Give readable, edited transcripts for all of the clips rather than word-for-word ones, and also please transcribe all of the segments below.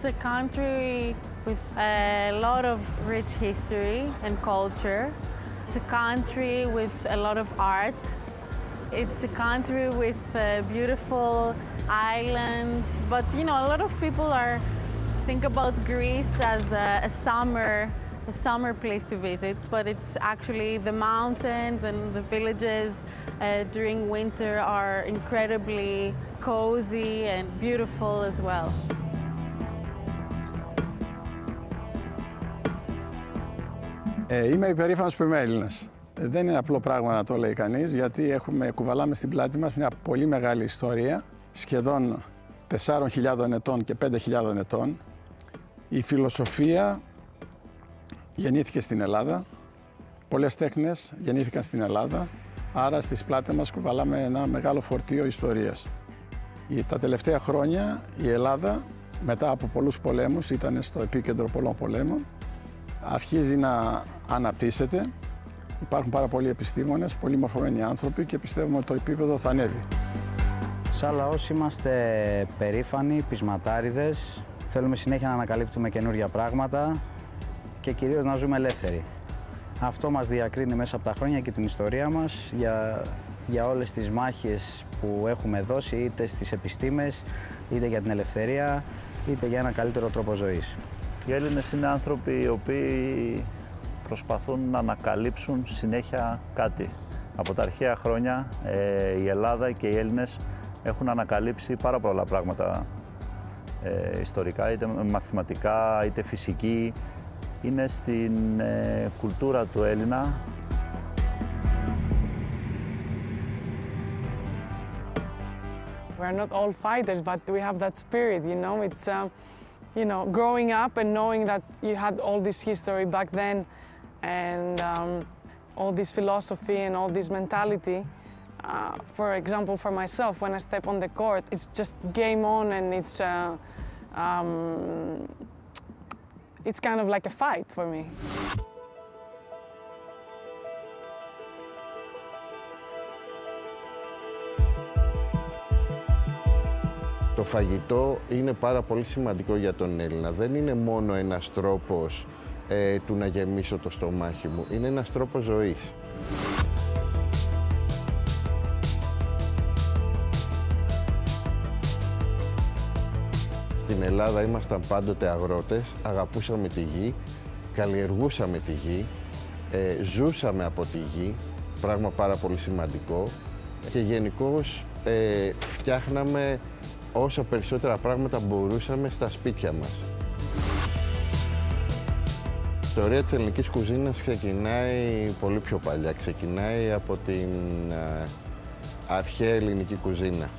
It's a country with a lot of rich history and culture. It's a country with a lot of art. It's a country with beautiful islands, but you know, a lot of people think about Greece as a summer place to visit, but it's actually the mountains and the villages during winter are incredibly cozy and beautiful as well. Είμαι υπερήφανος που είμαι Έλληνας. Δεν είναι απλό πράγμα να το λέει κανείς, γιατί κουβαλάμε στην πλάτη μας μια πολύ μεγάλη ιστορία, σχεδόν 4.000 ετών και 5.000 ετών. Η φιλοσοφία γεννήθηκε στην Ελλάδα, πολλές τέχνες γεννήθηκαν στην Ελλάδα, άρα στις πλάτες μας κουβαλάμε ένα μεγάλο φορτίο ιστορίας. Τα τελευταία χρόνια η Ελλάδα, μετά από πολλούς πολέμους, ήταν στο επίκεντρο πολλών πολέμων, αρχίζει να αναπτύσσεται. Υπάρχουν πάρα πολλοί επιστήμονες, πολύ μορφωμένοι άνθρωποι και πιστεύουμε ότι το επίπεδο θα ανέβει. Σαν λαός είμαστε περήφανοι, πεισματάριδες. Θέλουμε συνέχεια να ανακαλύπτουμε καινούργια πράγματα και κυρίως να ζούμε ελεύθεροι. Αυτό μας διακρίνει μέσα από τα χρόνια και την ιστορία μας για όλες τις μάχες που έχουμε δώσει, είτε στις επιστήμες, είτε για την ελευθερία, είτε για ένα καλύτερο τρόπο ζωής. Οι Έλληνες είναι άνθρωποι οι οποίοι προσπαθούν να ανακαλύψουν συνέχεια κάτι. Από τα αρχαία χρόνια η Ελλάδα και οι Έλληνες έχουν ανακαλύψει πάρα πολλά πράγματα ιστορικά, είτε μαθηματικά, είτε φυσική. Είναι στην κουλτούρα του Έλληνα. We're not all fighters, but we have that spirit, you know. It's, you know, growing up and knowing that you had all this history back then and all this philosophy and all this mentality. For example, for myself, when I step on the court, it's just game on and it's kind of like a fight for me. Το φαγητό είναι πάρα πολύ σημαντικό για τον Έλληνα. Δεν είναι μόνο ένας τρόπος του να γεμίσω το στομάχι μου. Είναι ένας τρόπος ζωής. Στην Ελλάδα ήμασταν πάντοτε αγρότες, αγαπούσαμε τη γη, καλλιεργούσαμε τη γη, ζούσαμε από τη γη, πράγμα πάρα πολύ σημαντικό και γενικώς φτιάχναμε όσο περισσότερα πράγματα μπορούσαμε στα σπίτια μας. Η ιστορία της ελληνικής κουζίνας ξεκινάει πολύ πιο παλιά. Ξεκινάει από την αρχαία ελληνική κουζίνα.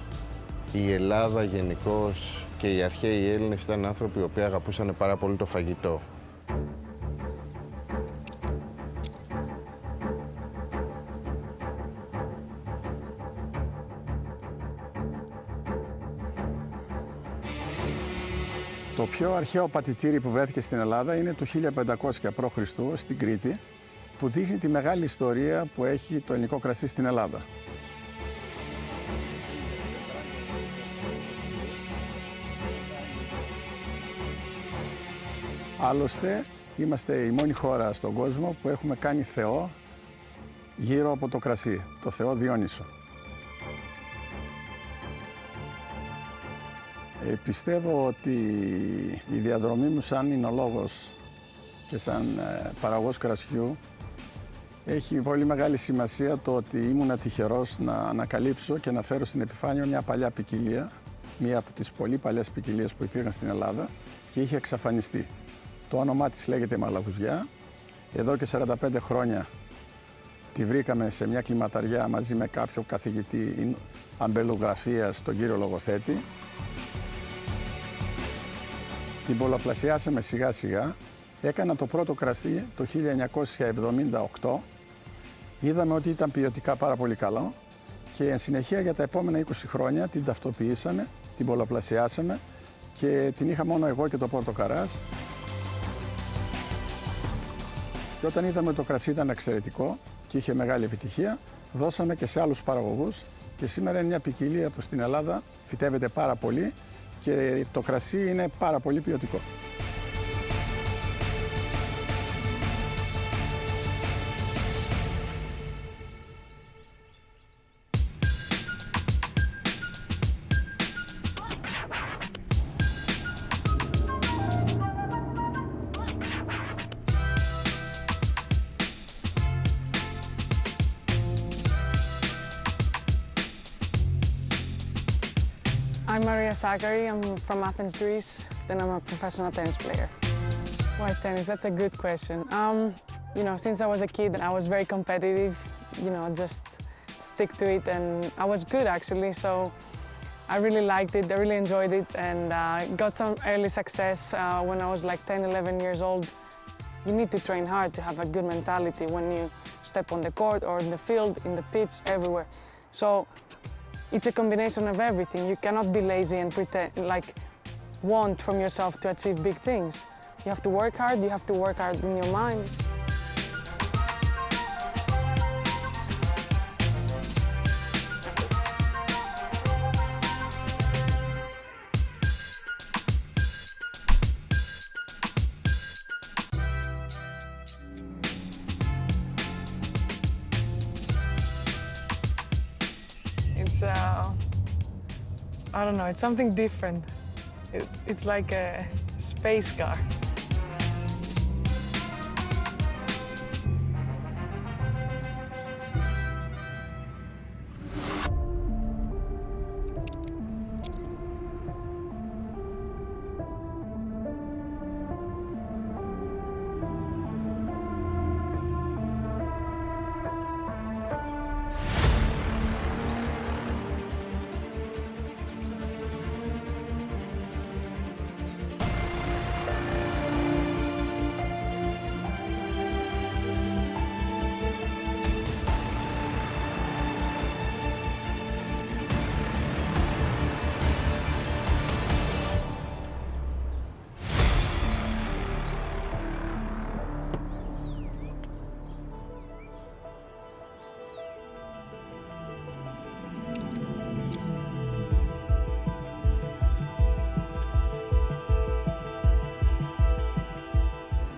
Η Ελλάδα γενικώς και οι αρχαίοι Έλληνες ήταν άνθρωποι οι οποίοι αγαπούσαν πάρα πολύ το φαγητό. Το πιο αρχαίο πατητήρι που βρέθηκε στην Ελλάδα είναι του 1500 π.Χ. στην Κρήτη, που δείχνει τη μεγάλη ιστορία που έχει το ελληνικό κρασί στην Ελλάδα. Άλλωστε, είμαστε η μόνη χώρα στον κόσμο που έχουμε κάνει θεό γύρω από το κρασί, το θεό Διόνυσο. Πιστεύω ότι η διαδρομή μου σαν εινολόγος και σαν παραγωγός κρασιού έχει πολύ μεγάλη σημασία το ότι ήμουν τυχερός να ανακαλύψω και να φέρω στην επιφάνεια μια παλιά ποικιλία, μία από τις πολύ παλιές ποικιλίες που υπήρχαν στην Ελλάδα και είχε εξαφανιστεί. Το όνομά της λέγεται Μαλαγουζιά. Εδώ και 45 χρόνια τη βρήκαμε σε μια κλιματαριά μαζί με κάποιο καθηγητή αμπελογραφίας, τον κύριο Λογοθέτη. Την πολλαπλασιάσαμε σιγά σιγά. Έκανα το πρώτο κρασί το 1978. Είδαμε ότι ήταν ποιοτικά πάρα πολύ καλό και εν συνεχεία για τα επόμενα 20 χρόνια την ταυτοποιήσαμε, την πολλαπλασιάσαμε και την είχα μόνο εγώ και το πορτοκαράς. Και όταν είδαμε ότι το κρασί ήταν εξαιρετικό και είχε μεγάλη επιτυχία, δώσαμε και σε άλλους παραγωγούς και σήμερα είναι μια ποικιλία που στην Ελλάδα φυτεύεται πάρα πολύ και το κρασί είναι πάρα πολύ ποιοτικό. I'm Maria Sakari, I'm from Athens, Greece, then I'm a professional tennis player. Why tennis? That's a good question. Since I was a kid, I was very competitive, just stick to it, and I was good actually, so I really liked it, I really enjoyed it, and got some early success when I was like 10, 11 years old. You need to train hard to have a good mentality when you step on the court or in the field, in the pitch, everywhere. So it's a combination of everything. You cannot be lazy and pretend, want from yourself to achieve big things. You have to work hard in your mind. I don't know, it's something different. It's like a space car.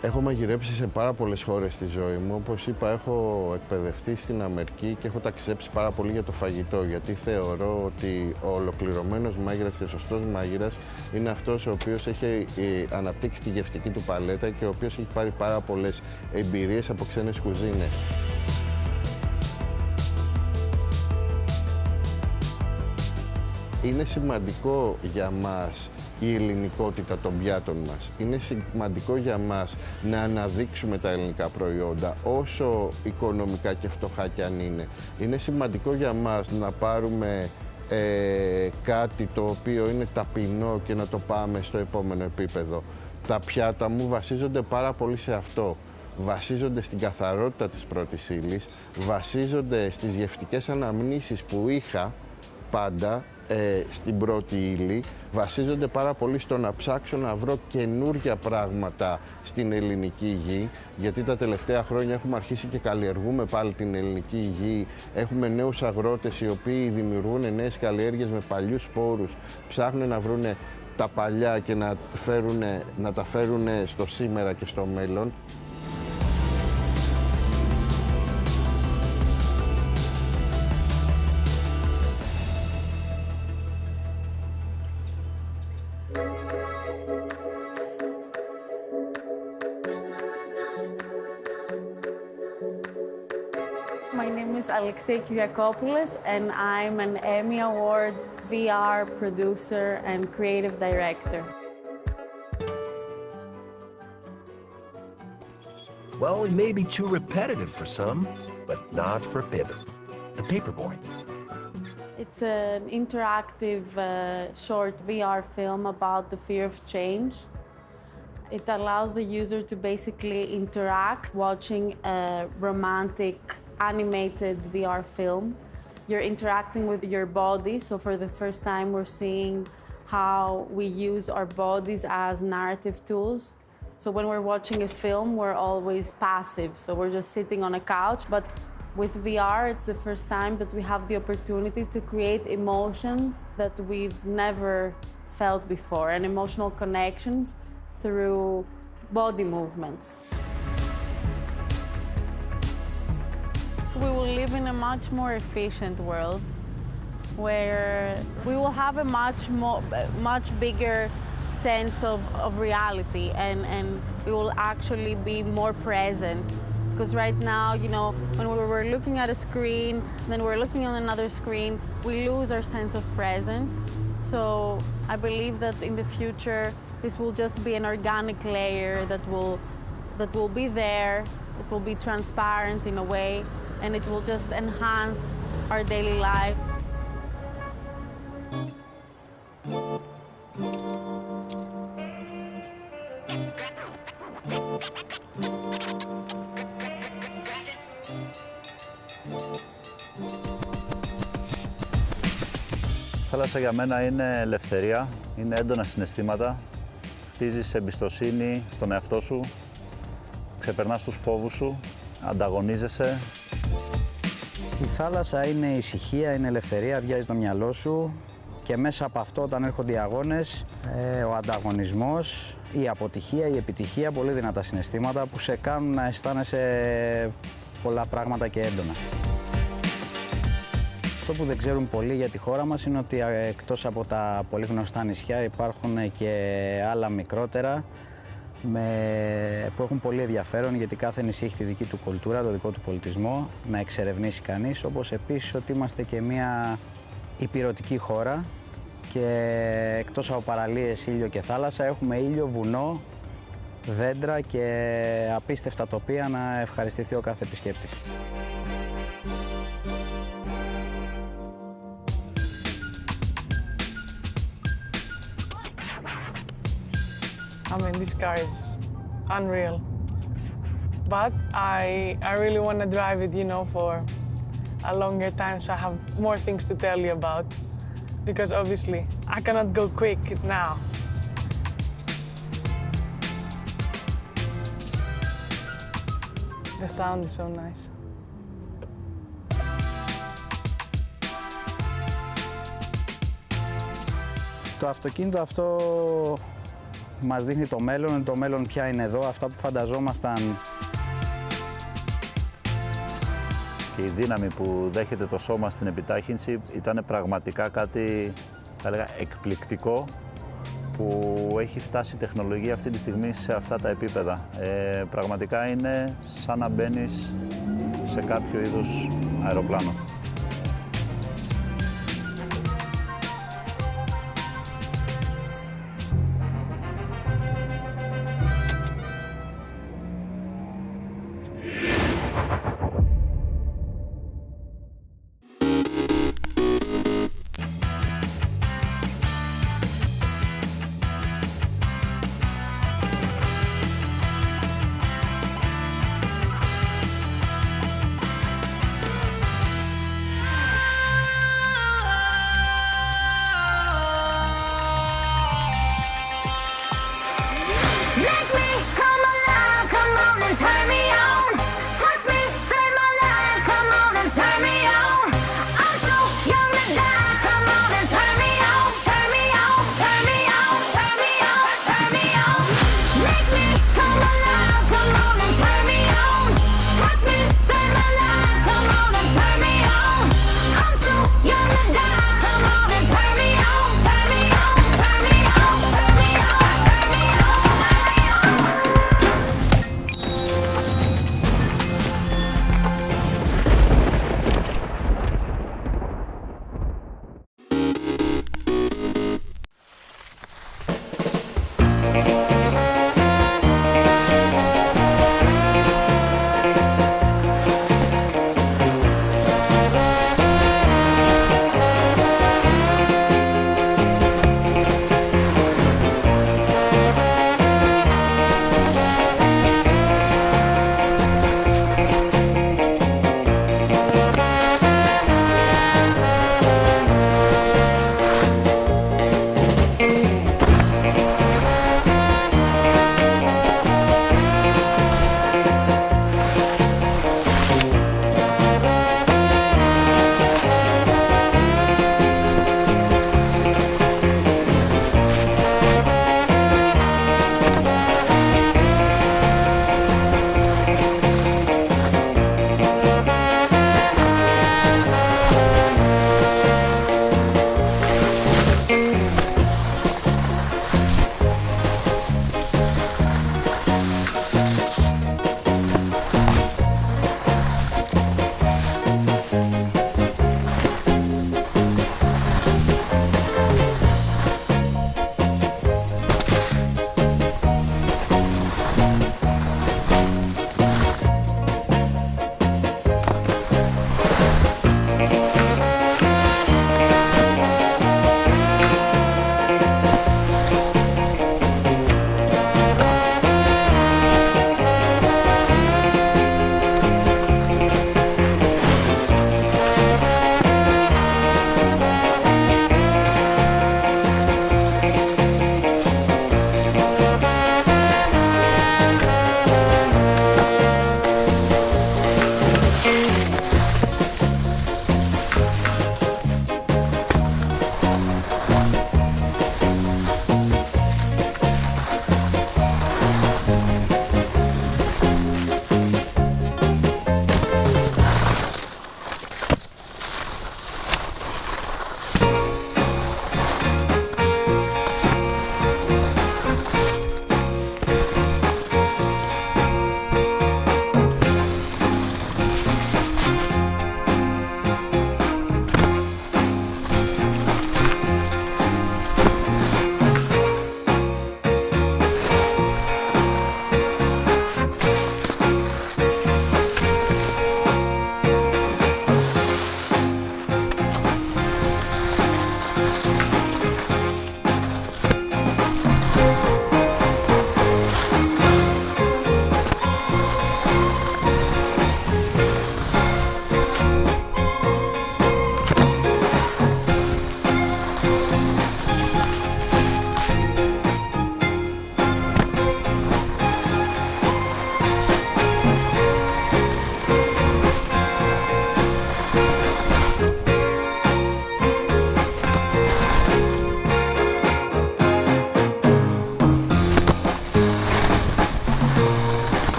Έχω μαγειρέψει σε πάρα πολλές χώρες στη ζωή μου. Όπως είπα, έχω εκπαιδευτεί στην Αμερική και έχω ταξιδέψει πάρα πολύ για το φαγητό, γιατί θεωρώ ότι ο ολοκληρωμένος μάγειρας και ο σωστός μάγειρας είναι αυτός ο οποίος έχει αναπτύξει τη γευτική του παλέτα και ο οποίος έχει πάρει πάρα πολλές εμπειρίες από ξένες κουζίνες. Είναι σημαντικό για μας η ελληνικότητα των πιάτων μας. Είναι σημαντικό για μας να αναδείξουμε τα ελληνικά προϊόντα, όσο οικονομικά και φτωχά κι αν είναι. Είναι σημαντικό για μας να πάρουμε κάτι το οποίο είναι ταπεινό και να το πάμε στο επόμενο επίπεδο. Τα πιάτα μου βασίζονται πάρα πολύ σε αυτό. Βασίζονται στην καθαρότητα της πρώτης ύλης, βασίζονται στις γευτικές αναμνήσεις που είχα πάντα στην πρώτη ύλη, βασίζονται πάρα πολύ στο να ψάξω να βρω καινούργια πράγματα στην ελληνική γη, γιατί τα τελευταία χρόνια έχουμε αρχίσει και καλλιεργούμε πάλι την ελληνική γη, έχουμε νέους αγρότες οι οποίοι δημιουργούν νέες καλλιέργειες με παλιούς σπόρους, ψάχνουν να βρουν τα παλιά και να τα φέρουν στο σήμερα και στο μέλλον. My name is Alexei Kyriakopoulos and I'm an Emmy Award VR producer and creative director. Well, it may be too repetitive for some, but not for Pip, the paperboy. It's an interactive short VR film about the fear of change. It allows the user to basically interact watching a romantic animated VR film. You're interacting with your body, so for the first time we're seeing how we use our bodies as narrative tools. So when we're watching a film, we're always passive, so we're just sitting on a couch, but with VR, it's the first time that we have the opportunity to create emotions that we've never felt before, and emotional connections through body movements. We will live in a much more efficient world where we will have a much bigger sense of reality, and we will actually be more present. Because right now, you know, when we're looking at a screen, then we're looking on another screen, we lose our sense of presence. So I believe that in the future, this will just be an organic layer that will be there, it will be transparent in a way, and it will just enhance our daily life. Η θάλασσα για μένα είναι ελευθερία, είναι έντονα συναισθήματα, χτίζεις εμπιστοσύνη στον εαυτό σου, ξεπερνάς τους φόβους σου, ανταγωνίζεσαι. Η θάλασσα είναι ησυχία, είναι ελευθερία, αδειάζει το μυαλό σου και μέσα από αυτό όταν έρχονται οι αγώνες, ο ανταγωνισμός, η αποτυχία, η επιτυχία, πολύ δυνατά συναισθήματα που σε κάνουν να αισθάνεσαι πολλά πράγματα και έντονα. Αυτό που δεν ξέρουν πολλοί για τη χώρα μας είναι ότι εκτός από τα πολύ γνωστά νησιά υπάρχουν και άλλα μικρότερα που έχουν πολύ ενδιαφέρον, γιατί κάθε νησί έχει τη δική του κουλτούρα, το δικό του πολιτισμό να εξερευνήσει κανείς, όπως επίσης ότι είμαστε και μια ηπειρωτική χώρα και εκτός από παραλίες, ήλιο και θάλασσα έχουμε ήλιο, βουνό, δέντρα και απίστευτα τοπία να ευχαριστηθεί ο κάθε επισκέπτης. I mean, this car is unreal. But I really want to drive it, you know, for a longer time, so I have more things to tell you about. Because obviously, I cannot go quick now. The sound is so nice. Το αυτοκίνητο αυτό μας δείχνει το μέλλον πια είναι εδώ, αυτά που φανταζόμασταν. Και η δύναμη που δέχεται το σώμα στην επιτάχυνση ήταν πραγματικά κάτι, θα έλεγα, εκπληκτικό, που έχει φτάσει η τεχνολογία αυτή τη στιγμή σε αυτά τα επίπεδα. Πραγματικά είναι σαν να μπαίνεις σε κάποιο είδους αεροπλάνο.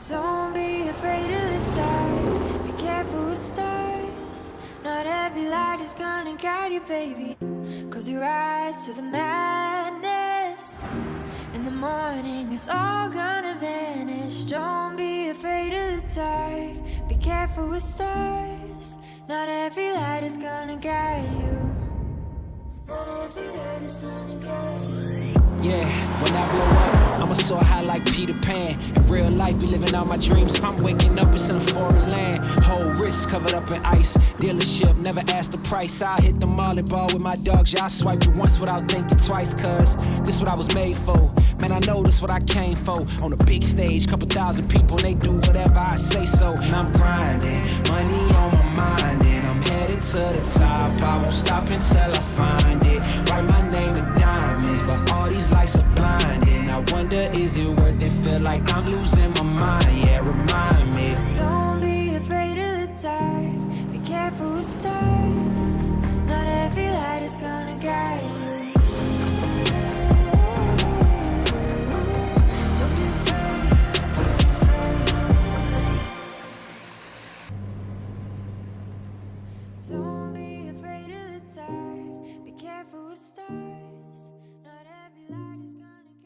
Don't be afraid of the dark. Be careful with stars. Not every light is gonna guide you, baby. Close your eyes to the madness. In the morning, it's all gonna vanish. Don't be afraid of the dark. Be careful with stars. Not every light is gonna guide you. Not every light is gonna guide you. Yeah, when I blow up, I'ma soar high like Peter Pan. In real life, be living all my dreams. If I'm waking up, it's in a foreign land. Whole wrist covered up in ice. Dealership, never asked the price. I hit the mall and ball with my dogs. Yeah, I swipe it once without thinking twice. Cause this what I was made for. Man, I know this what I came for. On a big stage, couple thousand people, and they do whatever I say so. And I'm grinding, money on my mind, and I'm headed to the top. I won't stop until I find it. Write my name in diamonds, but all these lights are blinding. I wonder, is it worth it? Feel like I'm losing my mind. Yeah, remind me. Don't be afraid of the dark. Be careful with stars. Not every light is gonna guide you. Don't be afraid of the dark. Be careful with stars. Not every light is gonna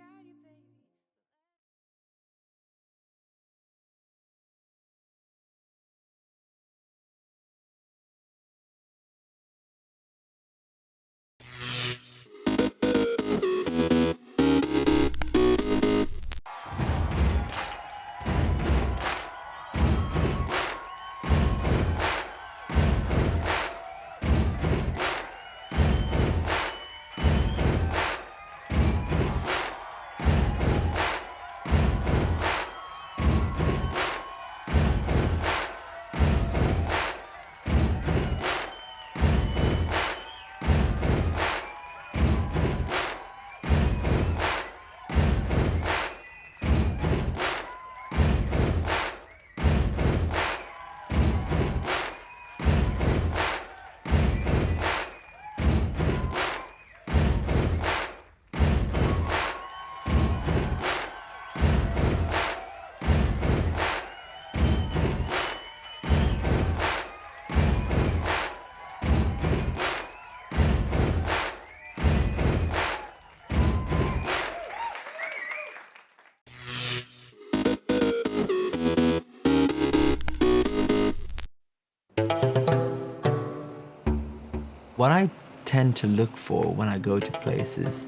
What I tend to look for when I go to places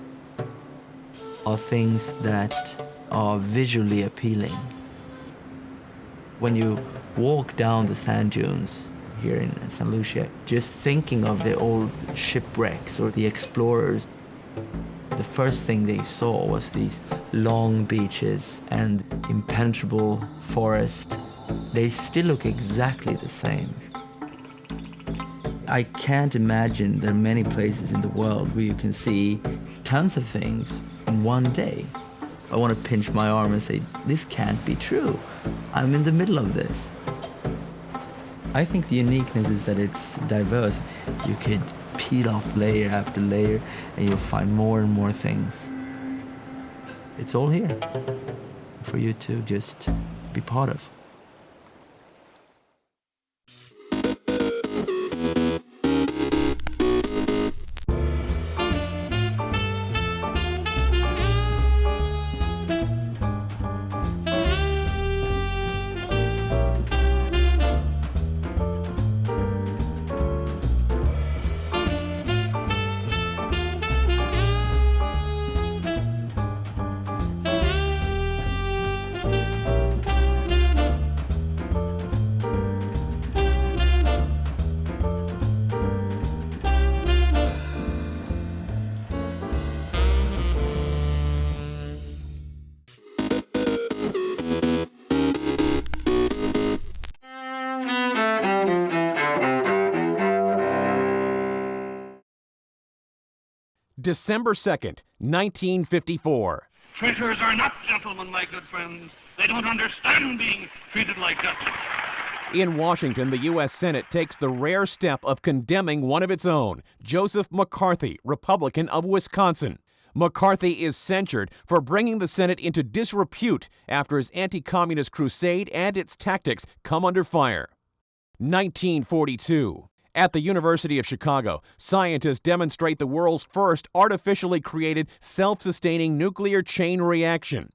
are things that are visually appealing. When you walk down the sand dunes here in St. Lucia, just thinking of the old shipwrecks or the explorers, the first thing they saw was these long beaches and impenetrable forest. They still look exactly the same. I can't imagine there are many places in the world where you can see tons of things in one day. I want to pinch my arm and say, this can't be true. I'm in the middle of this. I think the uniqueness is that it's diverse. You could peel off layer after layer and you'll find more and more things. It's all here for you to just be part of. December 2nd, 1954. Traitors are not gentlemen, my good friends. They don't understand being treated like gentlemen. In Washington, the U.S. Senate takes the rare step of condemning one of its own, Joseph McCarthy, Republican of Wisconsin. McCarthy is censured for bringing the Senate into disrepute after his anti-communist crusade and its tactics come under fire. 1942. At the University of Chicago, scientists demonstrate the world's first artificially created self-sustaining nuclear chain reaction.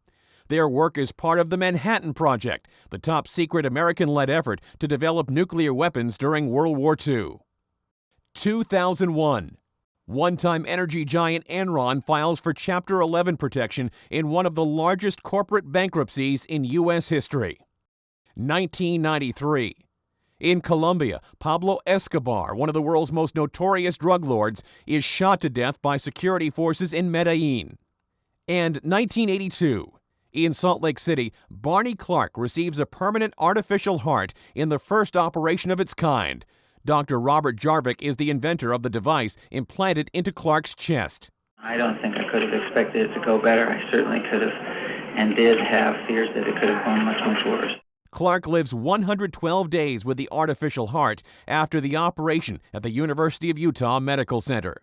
Their work is part of the Manhattan Project, the top-secret American-led effort to develop nuclear weapons during World War II. 2001. One-time energy giant Enron files for Chapter 11 protection in one of the largest corporate bankruptcies in U.S. history. 1993. In Colombia, Pablo Escobar, one of the world's most notorious drug lords, is shot to death by security forces in Medellin. And 1982. In Salt Lake City, Barney Clark receives a permanent artificial heart in the first operation of its kind. Dr. Robert Jarvik is the inventor of the device implanted into Clark's chest. I don't think I could have expected it to go better. I certainly could have and did have fears that it could have gone much, much worse. Clark lives 112 days with the artificial heart after the operation at the University of Utah Medical Center.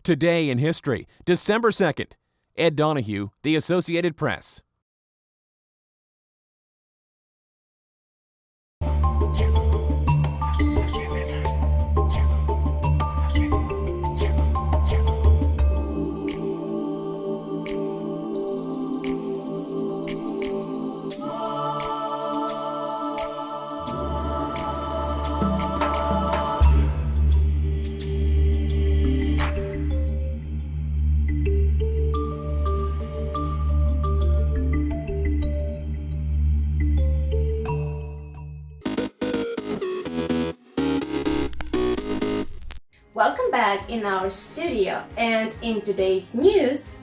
Today in history, December 2nd. Ed Donahue, The Associated Press. Welcome back in our studio, and in today's news,